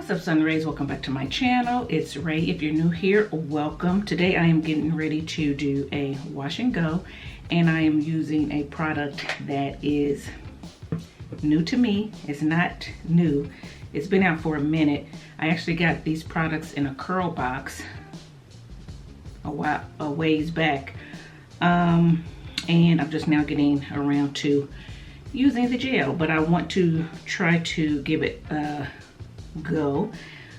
What's up, Sun Rays? Welcome back to my channel. It's Ray. If you're new here, welcome. Today I am getting ready to do a wash and go, and I am using a product that is new to me. It's not new. It's been out for a minute. I actually got these products in a curl box a ways back, and I'm just now getting around to using the gel, but I want to try to give it a go.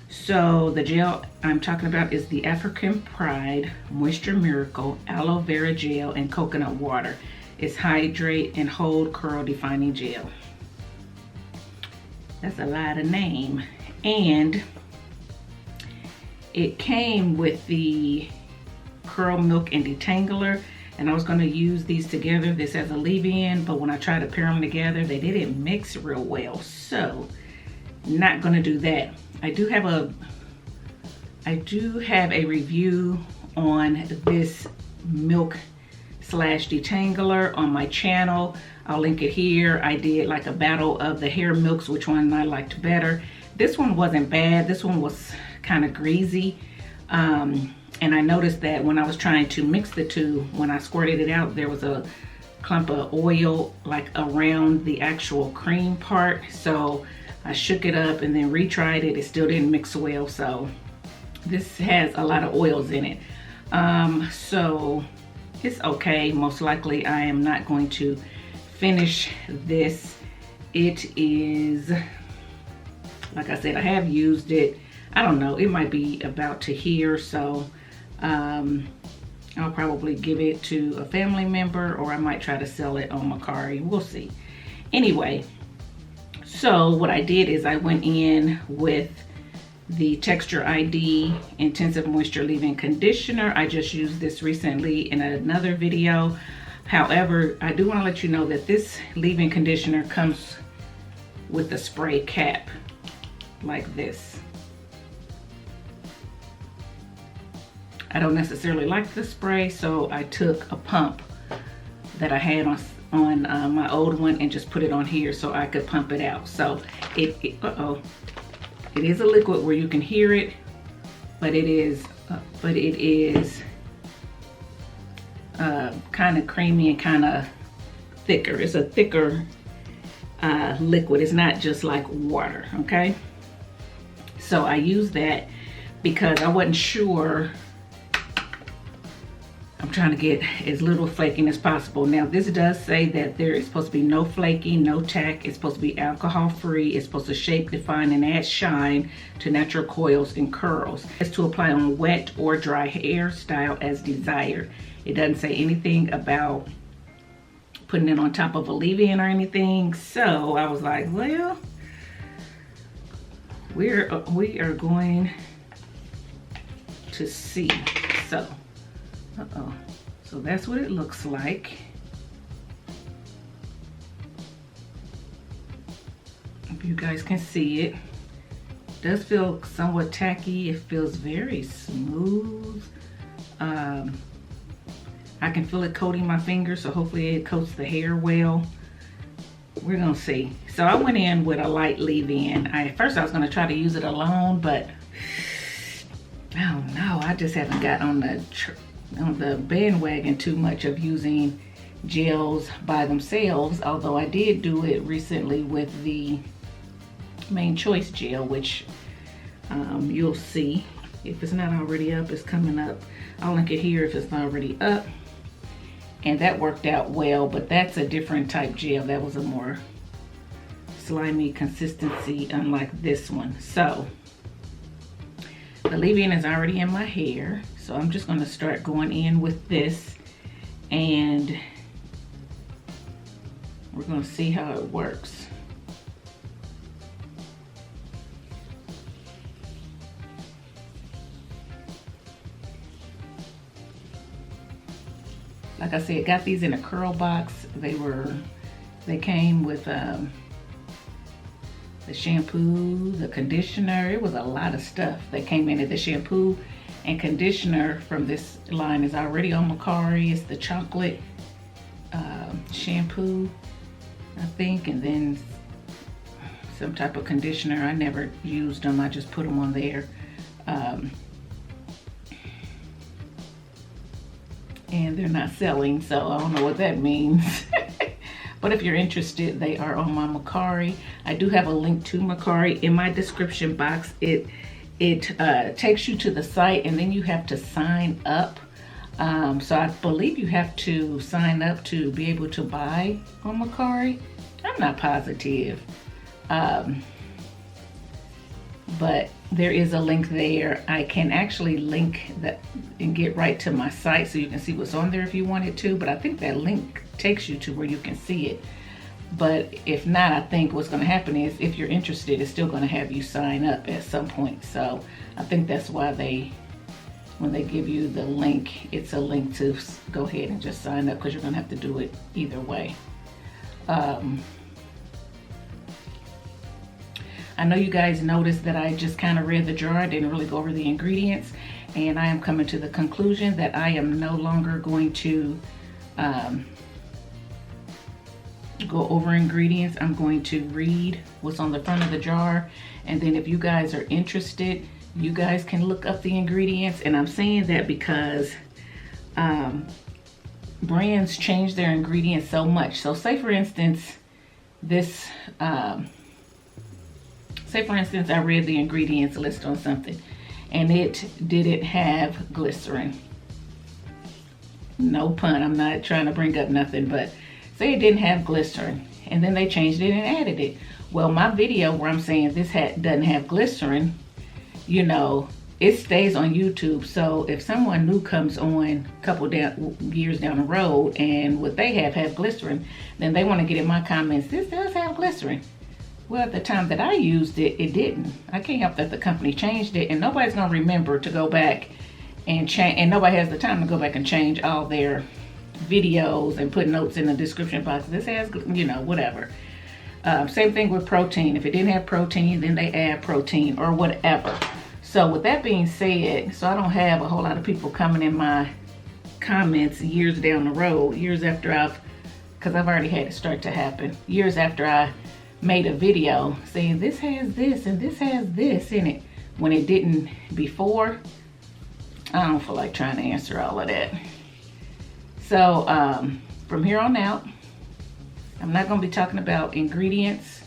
So the gel I'm talking about is the African Pride Moisture Miracle Aloe Vera Gel and Coconut Water. It's Hydrate and Hold Curl Defining Gel. That's a lot of name. And it came with the Curl Milk and Detangler, and I was going to use these together, this as a leave-in, but when I tried to pair them together, they didn't mix real well, so not going to do that. I do have a review on this milk slash detangler on my channel. I'll link it here. I did like a battle of the hair milks, which one I liked better. This one wasn't bad. This one was kind of greasy. And I noticed that when I was trying to mix the two, when I squirted it out, there was a clump of oil like around the actual cream part. So I shook it up and then retried it. It still didn't mix well. So this has a lot of oils in it. So it's okay. Most likely I am not going to finish this. It is, like I said, I have used it. I don't know, it might be about to here, so I'll probably give it to a family member, or I might try to sell it on Mercari. We'll see. Anyway, so what I did is I went in with the Texture ID Intensive Moisture Leave-In Conditioner. I just used this recently in another video. However, I do want to let you know that this leave-in conditioner comes with a spray cap like this. I don't necessarily like the spray, so I took a pump that I had on my old one and just put it on here so I could pump it out. So it is a liquid where you can hear it, but it is kind of creamy and kind of thicker. It's a thicker liquid. It's not just like water, okay? So I used that because I wasn't sure. I'm trying to get as little flaking as possible. Now this does say that there is supposed to be no flaking, no tack. It's supposed to be alcohol free. It's supposed to shape, define, and add shine to natural coils and curls. It's to apply on wet or dry hairstyle as desired. It doesn't say anything about putting it on top of a leave-in or anything. So I was like, well, we are going to see. So that's what it looks like. If you guys can see it, it does feel somewhat tacky. It feels very smooth. I can feel it coating my fingers, so hopefully it coats the hair well. We're gonna see. So I went in with a light leave-in. At first I was gonna try to use it alone, but I don't know. I just haven't got on the bandwagon too much of using gels by themselves, although I did do it recently with the Main Choice gel, which you'll see. If it's not already up, it's coming up. I'll link it here if it's not already up. And that worked out well, but that's a different type gel. That was a more slimy consistency, unlike this one. So the leave-in is already in my hair, so I'm just going to start going in with this, and we're going to see how it works. Like I said, got these in a curl box. They came with the shampoo, the conditioner. It was a lot of stuff that came in it. The shampoo and conditioner from this line is already on Mercari. It's the chocolate shampoo, I think, and then some type of conditioner. I never used them, I just put them on there. And they're not selling, so I don't know what that means. But if you're interested, they are on my Mercari. I do have a link to Mercari in my description box. It takes you to the site, and then you have to sign up. So I believe you have to sign up to be able to buy on Mercari. I'm not positive. But there is a link there. I can actually link that and get right to my site so you can see what's on there if you wanted to, but I think that link takes you to where you can see it. But if not, I think what's going to happen is if you're interested, it's still going to have you sign up at some point. So I think that's why when they give you the link, it's a link to go ahead and just sign up, because you're going to have to do it either way. I know you guys noticed that I just kind of read the jar. I didn't really go over the ingredients, and I am coming to the conclusion that I am no longer going to go over ingredients. I'm going to read what's on the front of the jar, and then if you guys are interested, you guys can look up the ingredients. And I'm saying that because brands change their ingredients so much. So say for instance, I read the ingredients list on something and it didn't have glycerin. No pun, I'm not trying to bring up nothing, but say it didn't have glycerin and then they changed it and added it. Well, my video where I'm saying this doesn't have glycerin, you know, it stays on YouTube. So if someone new comes on a couple years down the road and what they have glycerin, then they want to get in my comments, this does have glycerin. Well, at the time that I used it, it didn't. I can't help that the company changed it, and nobody's gonna remember to go back and change, and nobody has the time to go back and change all their videos and put notes in the description box. This has, you know, whatever. Same thing with protein. If it didn't have protein, then they add protein or whatever. So with that being said, so I don't have a whole lot of people coming in my comments years down the road, years after because I've already had it start to happen, years after I made a video saying this has this and this has this in it when it didn't before. I don't feel like trying to answer all of that. So from here on out, I'm not going to be talking about ingredients.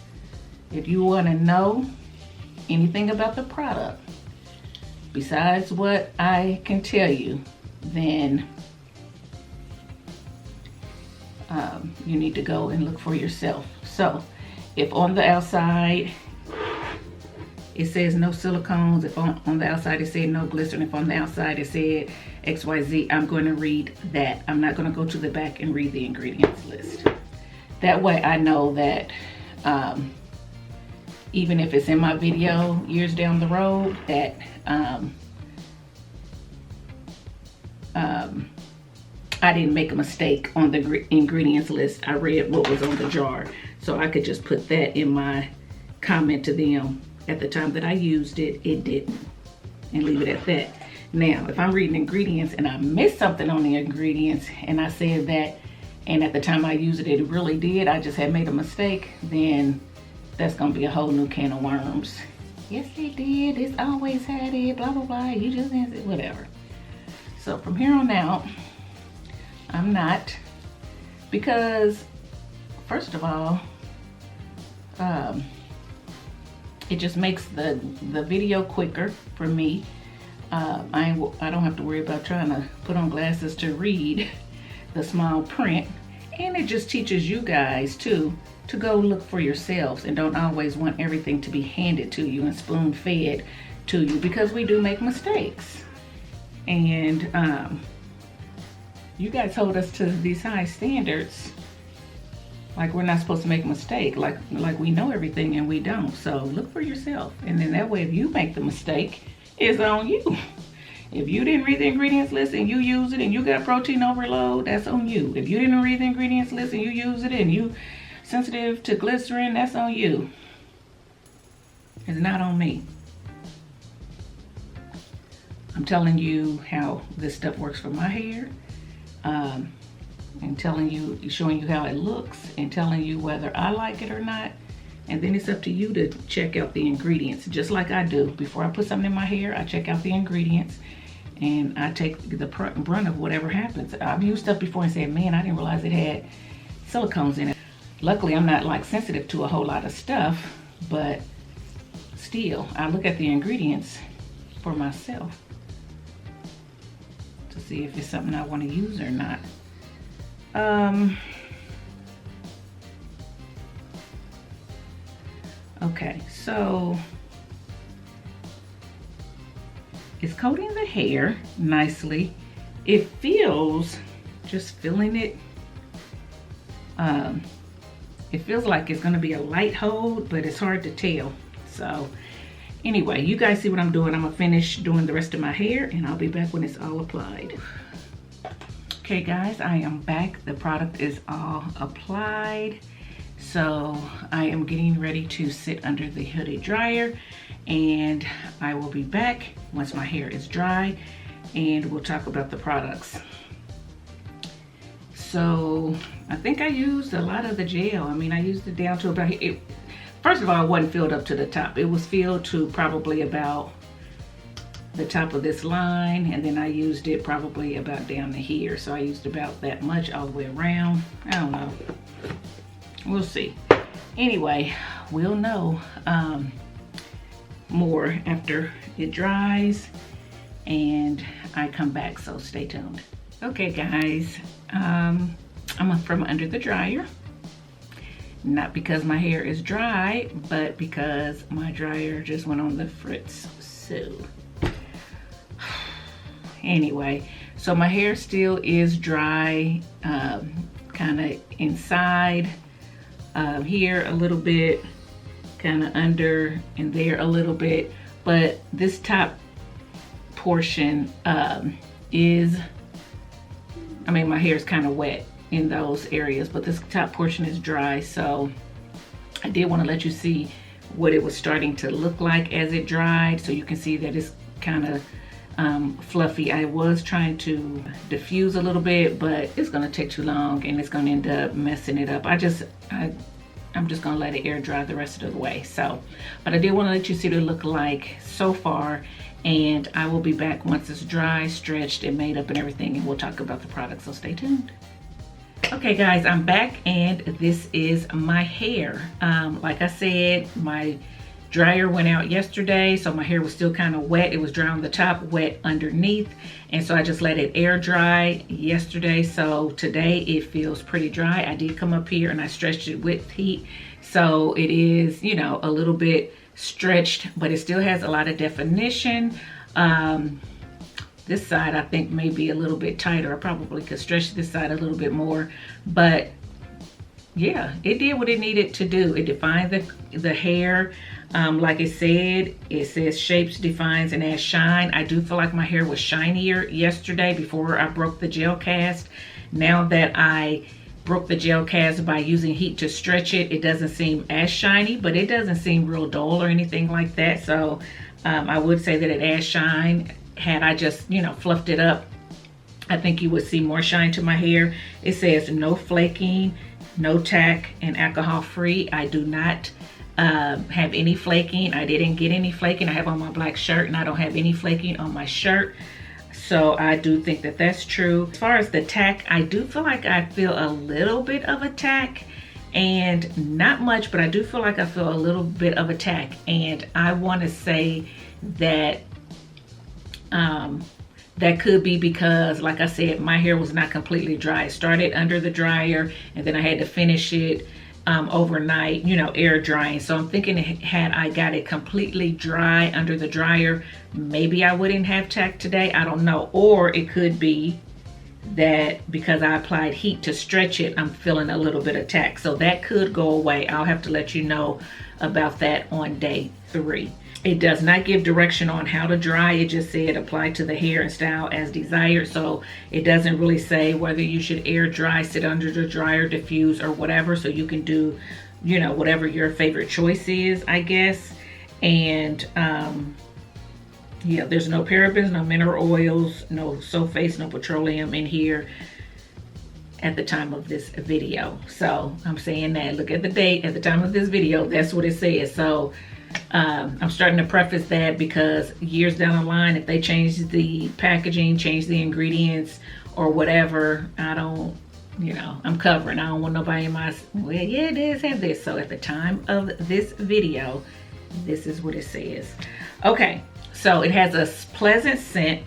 If you want to know anything about the product besides what I can tell you, then you need to go and look for yourself. So if on the outside it says no silicones, if on the outside it said no glycerin, if on the outside it said XYZ, I'm going to read that. I'm not going to go to the back and read the ingredients list. That way I know that even if it's in my video years down the road, that I didn't make a mistake on the ingredients list. I read what was on the jar. So I could just put that in my comment to them. At the time that I used it, it didn't. And leave it at that. Now, if I'm reading ingredients and I missed something on the ingredients and I said that, and at the time I used it, it really did, I just had made a mistake, then that's gonna be a whole new can of worms. Yes, it did. It's always had it, blah, blah, blah. You just answered, whatever. So from here on out, I'm not, because first of all, it just makes the video quicker for me. I don't have to worry about trying to put on glasses to read the small print, and it just teaches you guys too to go look for yourselves and don't always want everything to be handed to you and spoon fed to you, because we do make mistakes. And you guys hold us to these high standards like we're not supposed to make a mistake, like we know everything and we don't. So look for yourself, and then that way if you make the mistake, it's on you. If you didn't read the ingredients list and you use it and you got protein overload, that's on you. If you didn't read the ingredients list and you use it and you sensitive to glycerin, that's on you. It's not on me. I'm telling you how this stuff works for my hair, and telling you, showing you how it looks, and telling you whether I like it or not. And then it's up to you to check out the ingredients, just like I do. Before I put something in my hair, I check out the ingredients and I take the brunt of whatever happens. I've used stuff before and said, man, I didn't realize it had silicones in it. Luckily, I'm not like sensitive to a whole lot of stuff, but still, I look at the ingredients for myself to see if it's something I want to use or not. Okay, so it's coating the hair nicely. It feels, just feeling it, it feels like it's gonna be a light hold, but it's hard to tell. So anyway, you guys see what I'm doing. I'm gonna finish doing the rest of my hair and I'll be back when it's all applied. Okay guys, I am back. The product is all applied. So I am getting ready to sit under the hooded dryer and I will be back once my hair is dry and we'll talk about the products. So I think I used a lot of the gel. I mean, I used it down to about, first of all, it wasn't filled up to the top. It was filled to probably about the top of this line, and then I used it probably about down to here. So I used about that much all the way around. I don't know. We'll see. Anyway, we'll know more after it dries and I come back, so stay tuned. Okay guys, I'm from under the dryer. Not because my hair is dry, but because my dryer just went on the fritz. So anyway, so my hair still is dry, kind of inside. Here a little bit, kind of under and there a little bit, but this top portion is, I mean, my hair is kind of wet in those areas, but this top portion is dry. So I did want to let you see what it was starting to look like as it dried, so you can see that it's kind of fluffy. I was trying to diffuse a little bit, but it's gonna take too long and it's gonna end up messing it up. I'm just gonna let it air dry the rest of the way. So, but I did want to let you see what it look like so far, and I will be back once it's dry, stretched, and made up and everything, and we'll talk about the product, so stay tuned. Okay guys, I'm back and this is my hair. Like I said, my dryer went out yesterday, so my hair was still kind of wet. It was dry on the top, wet underneath, and so I just let it air dry yesterday. So today it feels pretty dry. I did come up here and I stretched it with heat, so it is, you know, a little bit stretched, but it still has a lot of definition. This side I think may be a little bit tighter. I probably could stretch this side a little bit more, but yeah, it did what it needed to do. It defined the hair. Like it said, it says shapes, defines, and adds shine. I do feel like my hair was shinier yesterday before I broke the gel cast. Now that I broke the gel cast by using heat to stretch it, it doesn't seem as shiny, but it doesn't seem real dull or anything like that. So I would say that it adds shine. Had I just, you know, fluffed it up, I think you would see more shine to my hair. It says no flaking, no tack, and alcohol free. I do not have any flaking. I didn't get any flaking. I have on my black shirt and I don't have any flaking on my shirt. So I do think that that's true. As far as the tack, I do feel like I feel a little bit of a tack, and not much, but I do feel like I feel a little bit of a tack. And I want to say that that could be because, like I said, my hair was not completely dry. It started under the dryer and then I had to finish it overnight, you know, air drying. So I'm thinking, had I got it completely dry under the dryer, maybe I wouldn't have tack today. I don't know. Or it could be that because I applied heat to stretch it, I'm feeling a little bit of tack. So that could go away. I'll have to let you know about that on day 3. It does not give direction on how to dry. It just said apply to the hair and style as desired. So it doesn't really say whether you should air dry, sit under the dryer, diffuse, or whatever. So you can do, you know, whatever your favorite choice is, I guess. And yeah, there's no parabens, no mineral oils, no sulfates, no petroleum in here. at the time of this video. So I'm saying that, look at the date at the time of this video, that's what it says. So I'm starting to preface that because years down the line, if they change the packaging, change the ingredients or whatever, I don't, you know, I'm covering. I don't want nobody in my, well, yeah, it does have this. So at the time of this video, this is what it says. Okay, so it has a pleasant scent.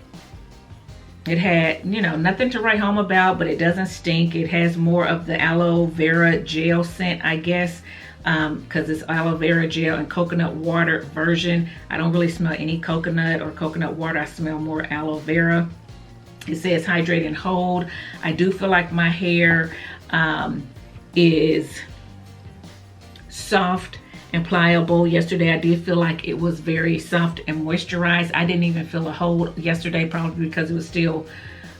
It had, you know, nothing to write home about, but it doesn't stink. It has more of the aloe vera gel scent, I guess, because it's aloe vera gel and coconut water version. I don't really smell any coconut or coconut water. I smell more aloe vera. It says hydrate and hold. I do feel like my hair is soft and pliable. Yesterday I did feel like it was very soft and moisturized. I didn't even feel a hold yesterday, probably because it was still,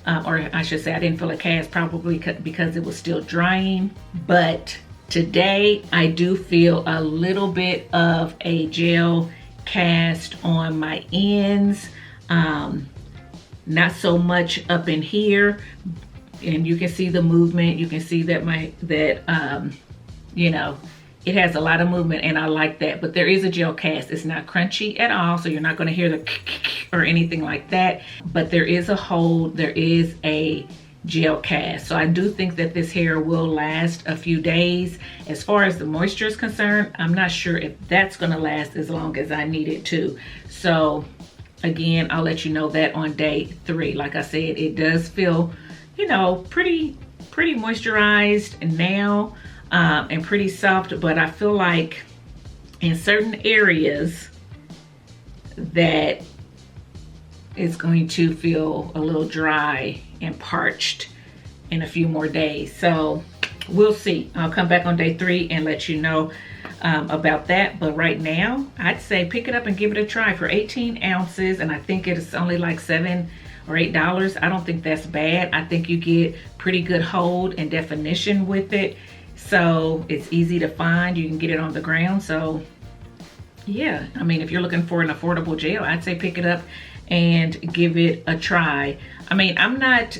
or I should say I didn't feel a cast, probably because it was still drying. But today I do feel a little bit of a gel cast on my ends. Not so much up in here, and you can see the movement. You can see that you know, it has a lot of movement, and I like that. But there is a gel cast. It's not crunchy at all, so you're not going to hear the or anything like that. But there is a hold. There is a gel cast. So I do think that this hair will last a few days. As far as the moisture is concerned, I'm not sure if that's going to last as long as I need it to. So again, I'll let you know that on day 3. Like I said, it does feel, you know, pretty moisturized now, and pretty soft, but I feel like in certain areas that it's going to feel a little dry and parched in a few more days. So we'll see. I'll come back on day 3 and let you know about that. But right now, I'd say pick it up and give it a try for 18 ounces. And I think it's only like $7 or $8. I don't think that's bad. I think you get pretty good hold and definition with it. So it's easy to find. You can get it on the ground. So yeah, I mean, if you're looking for an affordable gel, I'd say pick it up and give it a try. I mean, I'm not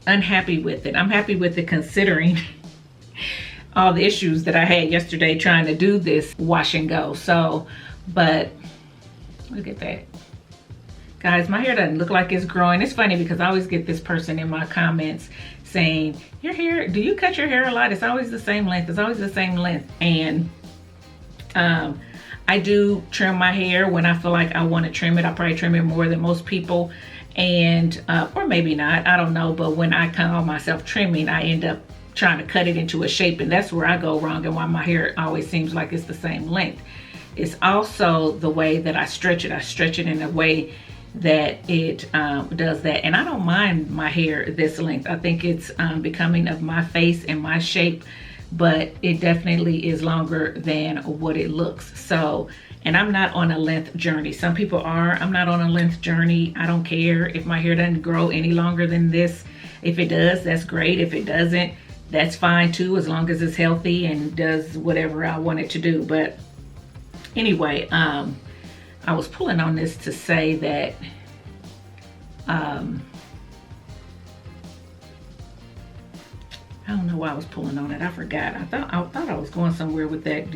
unhappy with it. I'm happy with it considering all the issues that I had yesterday trying to do this wash and go. So, but look at that. Guys, my hair doesn't look like it's growing. It's funny because I always get this person in my comments saying, your hair, do you cut your hair a lot? It's always the same length. It's always the same length. And I do trim my hair when I feel like I want to trim it. I probably trim it more than most people. And, or maybe not, I don't know. But when I call myself trimming, I end up trying to cut it into a shape, and that's where I go wrong and why my hair always seems like it's the same length. It's also the way that I stretch it. I stretch it in a way that it does that, and I don't mind my hair this length. I think it's becoming of my face and my shape, but it definitely is longer than what it looks. So, and I'm not on a length journey. Some people are. I'm not on a length journey. I don't care if my hair doesn't grow any longer than this. If it does, that's great. If it doesn't, that's fine too, as long as it's healthy and does whatever I want it to do. But anyway, I was pulling on this to say that I don't know why I was pulling on it. I forgot. I thought I was going somewhere with that,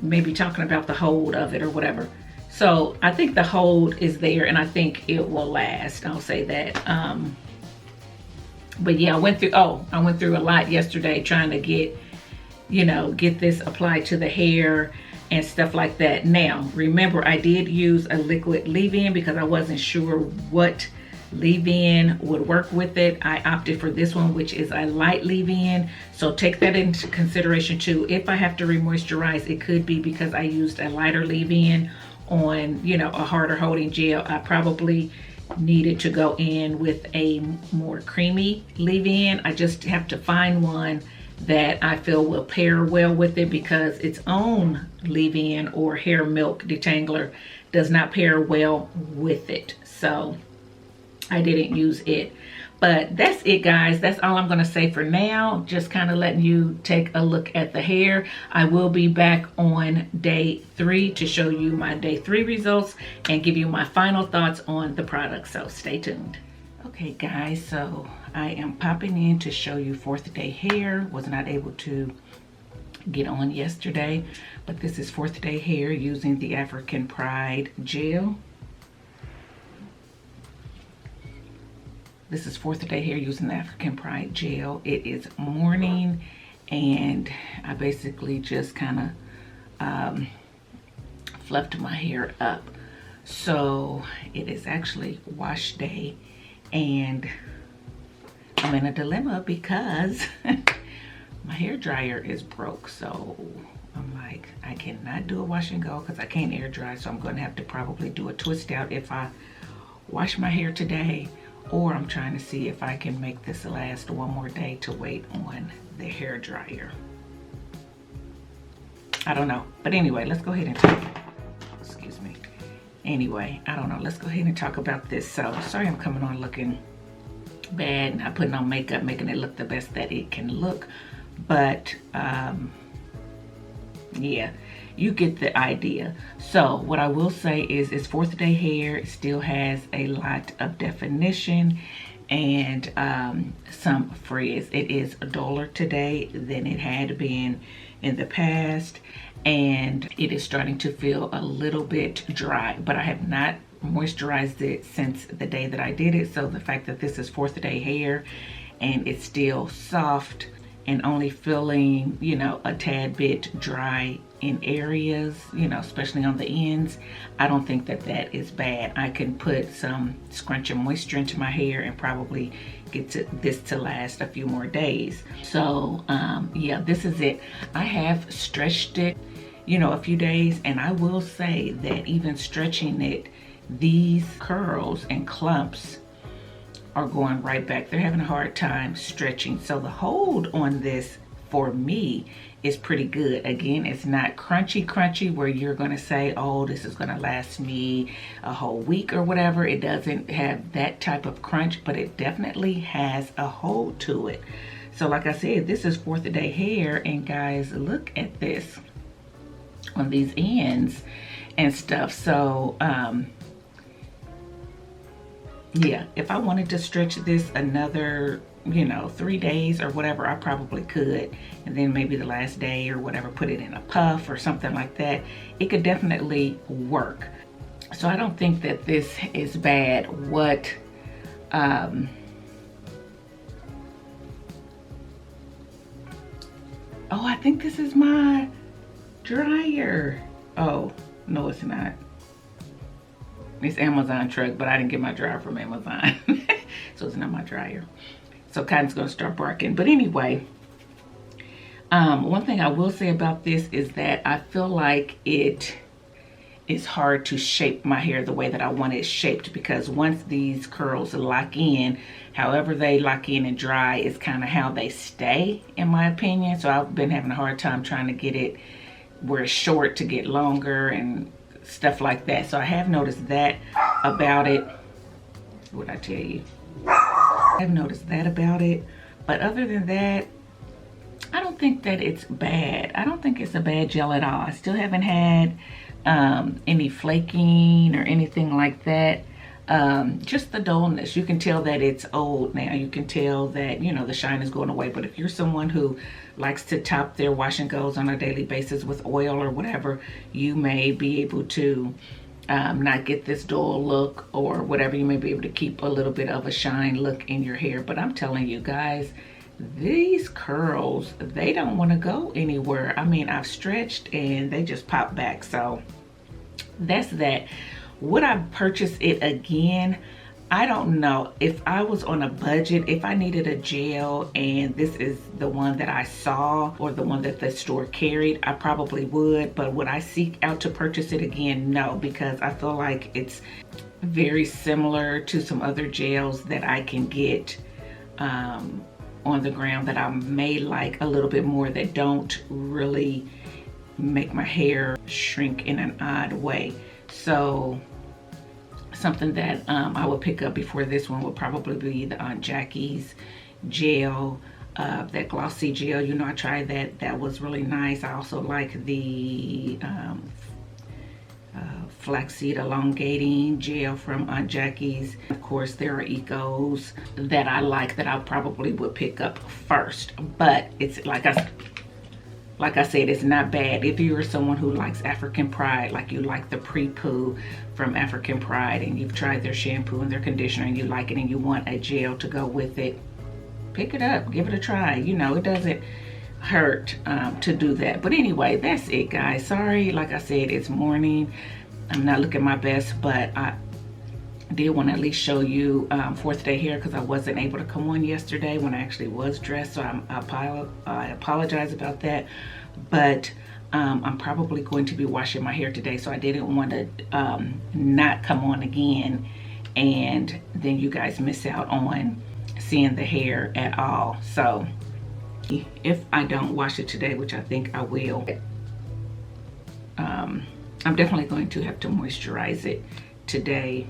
maybe talking about the hold of it or whatever. So I think the hold is there, and I think it will last. I'll say that. But yeah, I went through a lot yesterday trying to get this applied to the hair and stuff like that. Now, remember, I did use a liquid leave-in because I wasn't sure what leave-in would work with it. I opted for this one, which is a light leave-in. So take that into consideration too. If I have to re-moisturize, it could be because I used a lighter leave-in on, a harder holding gel. I probably needed to go in with a more creamy leave-in. I just have to find one that I feel will pair well with it, because its own leave-in or hair milk detangler does not pair well with it. So I didn't use it. But that's it, guys. That's all I'm going to say for now. Just kind of letting you take a look at the hair. I will be back on day 3 to show you my day 3 results and give you my final thoughts on the product. So stay tuned. Okay guys, so I am popping in to show you 4th day hair. Was not able to get on yesterday, but this is 4th day hair using the African Pride gel. This is 4th day hair using the African Pride gel. It is morning and I basically just kind of fluffed my hair up. So it is actually wash day and I'm in a dilemma because my hair dryer is broke. So I'm like, I cannot do a wash and go because I can't air dry. So I'm going to have to probably do a twist out if I wash my hair today, or I'm trying to see if I can make this last one more day to wait on the hair dryer. I don't know. But anyway, let's go ahead and talk. Excuse me. Anyway, I don't know. Let's go ahead and talk about this. So sorry I'm coming on looking bad, not putting on makeup, making it look the best that it can look. But yeah, you get the idea. So what I will say is it's 4th day hair. It still has a lot of definition and some frizz. It is duller today than it had been in the past, and it is starting to feel a little bit dry, but I have not moisturized it since the day that I did it. So the fact that this is 4th day hair and it's still soft and only feeling, you know, a tad bit dry in areas, you know, especially on the ends, I don't think that that is bad. I can put some scrunch and moisture into my hair and probably get this to last a few more days. So yeah, this is it. I have stretched it, you know, a few days, and I will say that even stretching it, these curls and clumps are going right back. They're having a hard time stretching. So the hold on this for me is pretty good. Again, it's not crunchy where you're gonna say, oh, this is gonna last me a whole week or whatever. It doesn't have that type of crunch, but it definitely has a hold to it. So like I said, this is 4th day hair, and guys, look at this on these ends and stuff. So yeah, if I wanted to stretch this another, you know, 3 days or whatever, I probably could. And then maybe the last day or whatever, put it in a puff or something like that. It could definitely work. So I don't think that this is bad. What, oh, I think this is my dryer. Oh, no, it's not. It's Amazon truck, but I didn't get my dryer from Amazon. So it's not my dryer. So cotton's gonna start barking. But anyway, one thing I will say about this is that I feel like it is hard to shape my hair the way that I want it shaped, because once these curls lock in, however they lock in and dry is kind of how they stay, in my opinion. So I've been having a hard time trying to get it where it's short to get longer and stuff like that. So I have noticed that about it. What I tell you, I've noticed that about it. But other than that, I don't think that it's bad. I don't think it's a bad gel at all. I still haven't had any flaking or anything like that. Just the dullness. You can tell that it's old now. You can tell that, you know, the shine is going away. But if you're someone who likes to top their wash and goes on a daily basis with oil or whatever, you may be able to not get this dull look or whatever. You may be able to keep a little bit of a shine look in your hair. But I'm telling you guys, these curls, they don't want to go anywhere. I mean, I've stretched and they just pop back. So that's that. Would I purchase it again? I don't know. If I was on a budget, if I needed a gel and this is the one that I saw or the one that the store carried, I probably would. But would I seek out to purchase it again? No, because I feel like it's very similar to some other gels that I can get on the ground that I may like a little bit more, that don't really make my hair shrink in an odd way. So something that I would pick up before this one would probably be the Aunt Jackie's gel, that glossy gel. You know, I tried that. That was really nice. I also like the, flaxseed elongating gel from Aunt Jackie's. Of course, there are Ecos that I like that I probably would pick up first, but it's like I said, it's not bad. If you're someone who likes African Pride, like you like the pre-poo from African Pride, and you've tried their shampoo and their conditioner and you like it and you want a gel to go with it, pick it up, give it a try. You know, it doesn't hurt to do that. But anyway, that's it, guys. Sorry, like I said, it's morning. I'm not looking my best, but I did want to at least show you 4th day hair, because I wasn't able to come on yesterday when I actually was dressed, so I apologize about that. But I'm probably going to be washing my hair today, so I didn't want to not come on again and then you guys miss out on seeing the hair at all. So if I don't wash it today, which I think I will, I'm definitely going to have to moisturize it today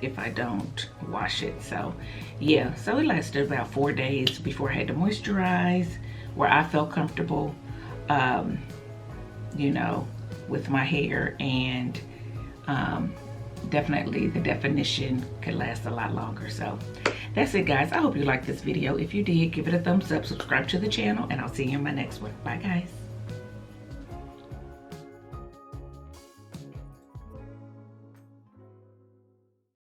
if I don't wash it. So yeah, so it lasted about 4 days before I had to moisturize, where I felt comfortable, you know, with my hair, and definitely the definition could last a lot longer. So that's it, guys. I hope you liked this video. If you did, give it a thumbs up, subscribe to the channel, and I'll see you in my next one. Bye, guys.